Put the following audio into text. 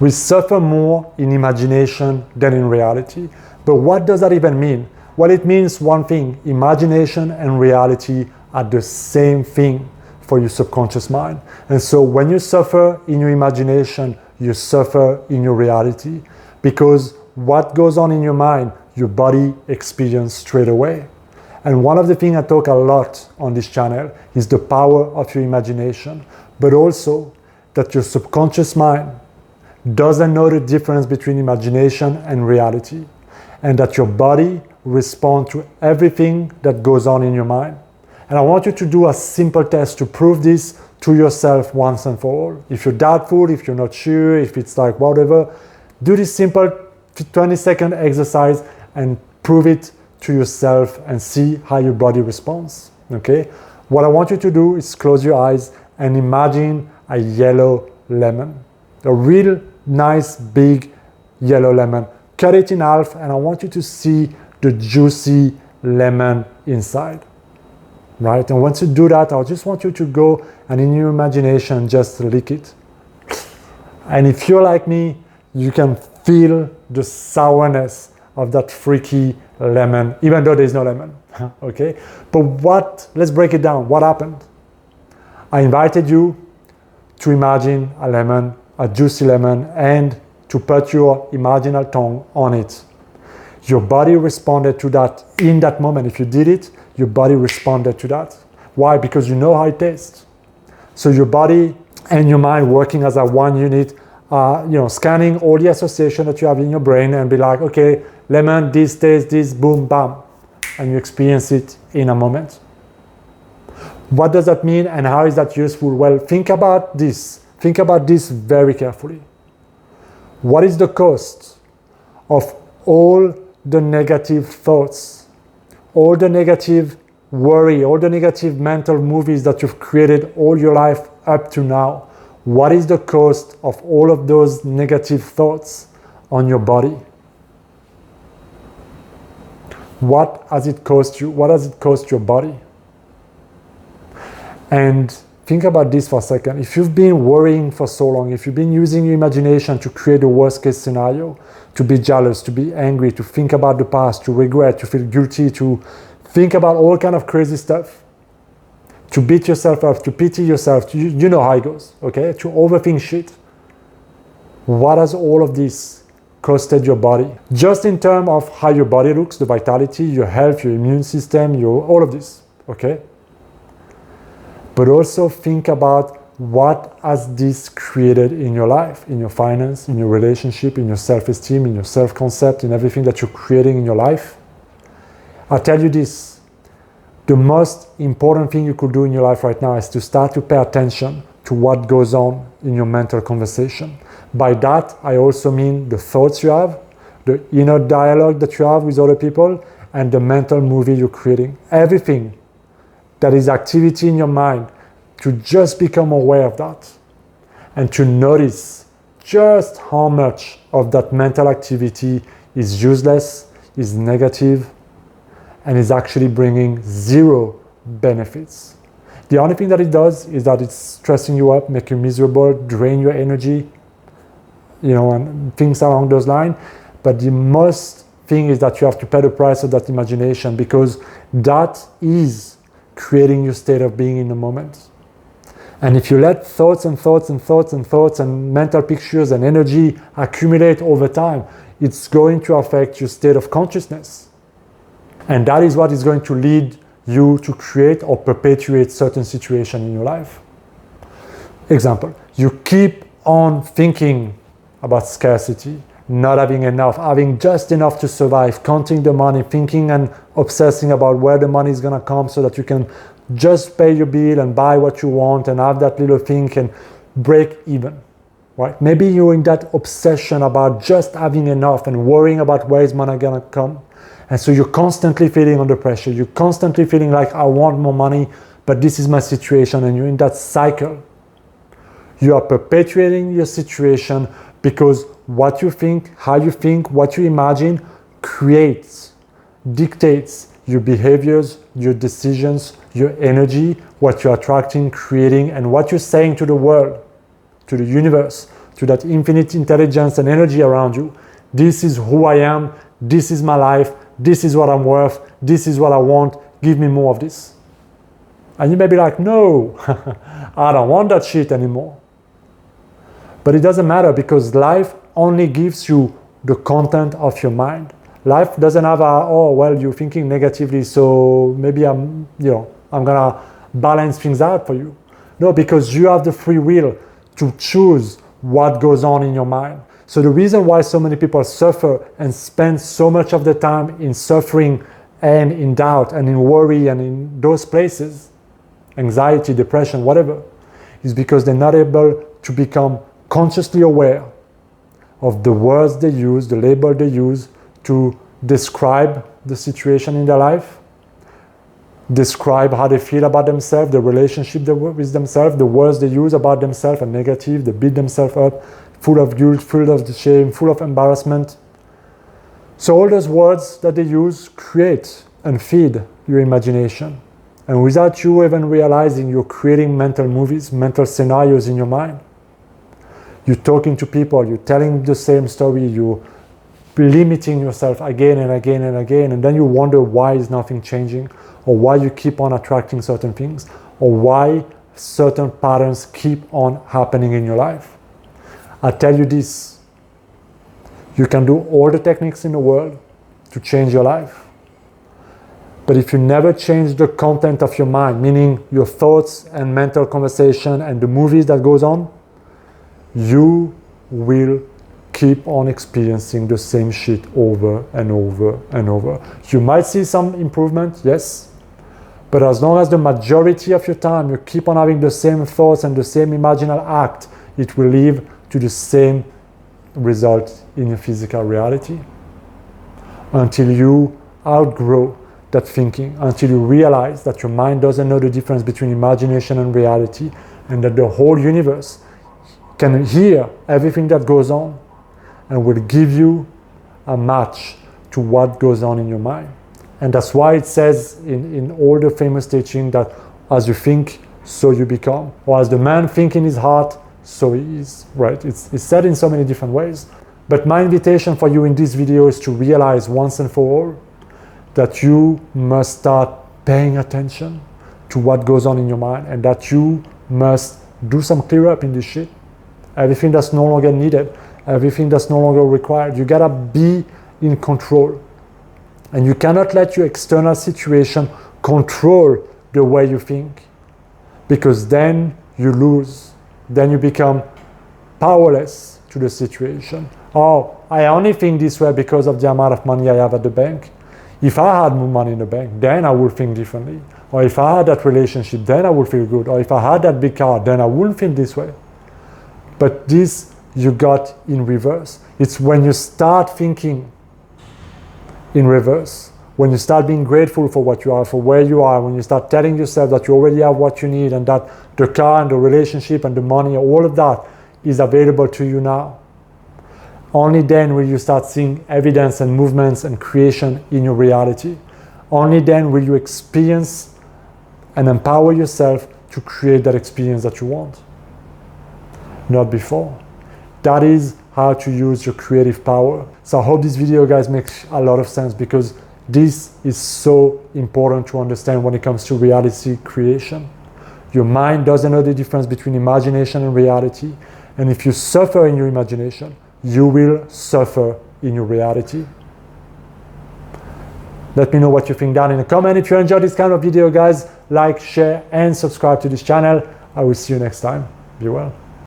We suffer more in imagination than in reality. But what does that even mean? Well, it means one thing: imagination and reality are the same thing for your subconscious mind. And so when you suffer in your imagination, you suffer in your reality, because what goes on in your mind, your body experiences straight away. And one of the things I talk a lot on this channel is the power of your imagination, but also that your subconscious mind doesn't know the difference between imagination and reality, and that your body responds to everything that goes on in your mind. And I want you to do a simple test to prove this to yourself once and for all. If you're doubtful, if you're not sure, if it's like whatever, do this simple 20-second exercise and prove it to yourself and see how your body responds. Okay? What I want you to do is close your eyes and imagine a yellow lemon, a real nice big yellow lemon. Cut it in half, and I want you to see the juicy lemon inside. Right? And once you do that, I just want you to go and in your imagination just lick it. And if you're like me, you can feel the sourness of that freaky lemon, even though there's no lemon. Okay? But let's break it down. What happened? I invited you to imagine a lemon, a juicy lemon, and to put your imaginal tongue on it. Your body responded to that in that moment. If you did it, your body responded to that. Why? Because you know how it tastes. So your body and your mind working as a one unit, scanning all the association that you have in your brain and be like, okay, lemon, this taste, this, boom, bam. And you experience it in a moment. What does that mean and how is that useful? Well, think about this. Think about this very carefully. What is the cost of all the negative thoughts, all the negative worry, all the negative mental movies that you've created all your life up to now? What is the cost of all of those negative thoughts on your body? What has it cost you? What does it cost your body? And think about this for a second. If you've been worrying for so long, if you've been using your imagination to create the worst case scenario, to be jealous, to be angry, to think about the past, to regret, to feel guilty, to think about all kind of crazy stuff, to beat yourself up, to pity yourself, you know how it goes, okay? To overthink shit. What has all of this costed your body? Just in terms of how your body looks, the vitality, your health, your immune system, all of this, okay? But also think about what has this created in your life, in your finance, in your relationship, in your self-esteem, in your self-concept, in everything that you're creating in your life. I'll tell you this, the most important thing you could do in your life right now is to start to pay attention to what goes on in your mental conversation. By that, I also mean the thoughts you have, the inner dialogue that you have with other people, and the mental movie you're creating. Everything that is activity in your mind, to just become aware of that and to notice just how much of that mental activity is useless, is negative, and is actually bringing zero benefits. The only thing that it does is that it's stressing you up, make you miserable, drain your energy, and things along those lines. But the most thing is that you have to pay the price of that imagination, because that is creating your state of being in the moment. And if you let thoughts and thoughts and thoughts and thoughts and mental pictures and energy accumulate over time, it's going to affect your state of consciousness. And that is what is going to lead you to create or perpetuate certain situations in your life. Example, you keep on thinking about scarcity, not having enough, having just enough to survive, counting the money, thinking and obsessing about where the money is going to come so that you can just pay your bill and buy what you want and have that little thing and break even, right? Maybe you're in that obsession about just having enough and worrying about where is money going to come. And so you're constantly feeling under pressure. You're constantly feeling like, I want more money, but this is my situation. And you're in that cycle. You are perpetuating your situation because what you think, how you think, what you imagine creates, dictates your behaviors, your decisions, your energy, what you're attracting, creating, and what you're saying to the world, to the universe, to that infinite intelligence and energy around you. This is who I am, this is my life, this is what I'm worth, this is what I want, give me more of this. And you may be like, no, I don't want that shit anymore. But it doesn't matter, because life only gives you the content of your mind. Life doesn't have oh, well, you're thinking negatively, so maybe I'm gonna balance things out for you. No, because you have the free will to choose what goes on in your mind. So the reason why so many people suffer and spend so much of their time in suffering and in doubt and in worry and in those places, anxiety, depression, whatever, is because they're not able to become consciously aware of the words they use, the label they use to describe the situation in their life, describe how they feel about themselves, the relationship with themselves, the words they use about themselves are negative, they beat themselves up, full of guilt, full of shame, full of embarrassment. So all those words that they use create and feed your imagination. And without you even realizing, you're creating mental movies, mental scenarios in your mind. You're talking to people, you're telling the same story, you're limiting yourself again and again and again, and then you wonder why is nothing changing, or why you keep on attracting certain things, or why certain patterns keep on happening in your life. I tell you this, you can do all the techniques in the world to change your life. But if you never change the content of your mind, meaning your thoughts and mental conversation and the movies that goes on, you will keep on experiencing the same shit over and over and over. You might see some improvement, yes, but as long as the majority of your time you keep on having the same thoughts and the same imaginal act, it will lead to the same result in your physical reality. Until you outgrow that thinking, until you realize that your mind doesn't know the difference between imagination and reality, and that the whole universe can hear everything that goes on and will give you a match to what goes on in your mind. And that's why it says in all the famous teaching that as you think, so you become. Or as the man thinks in his heart, so he is. Right? It's said in so many different ways. But my invitation for you in this video is to realize once and for all that you must start paying attention to what goes on in your mind, and that you must do some clear up in this shit. Everything that's no longer needed, everything that's no longer required. You gotta be in control. And you cannot let your external situation control the way you think, because then you lose. Then you become powerless to the situation. Oh, I only think this way because of the amount of money I have at the bank. If I had more money in the bank, then I would think differently. Or if I had that relationship, then I would feel good. Or if I had that big car, then I wouldn't think this way. But this you got in reverse. It's when you start thinking in reverse, when you start being grateful for what you are, for where you are, when you start telling yourself that you already have what you need, and that the car and the relationship and the money, all of that is available to you now. Only then will you start seeing evidence and movements and creation in your reality. Only then will you experience and empower yourself to create that experience that you want. Not before. That is how to use your creative power. So I hope this video, guys, makes a lot of sense, because this is so important to understand when it comes to reality creation. Your mind doesn't know the difference between imagination and reality. And if you suffer in your imagination, you will suffer in your reality. Let me know what you think down in the comment. If you enjoyed this kind of video, guys, like, share, and subscribe to this channel. I will see you next time. Be well.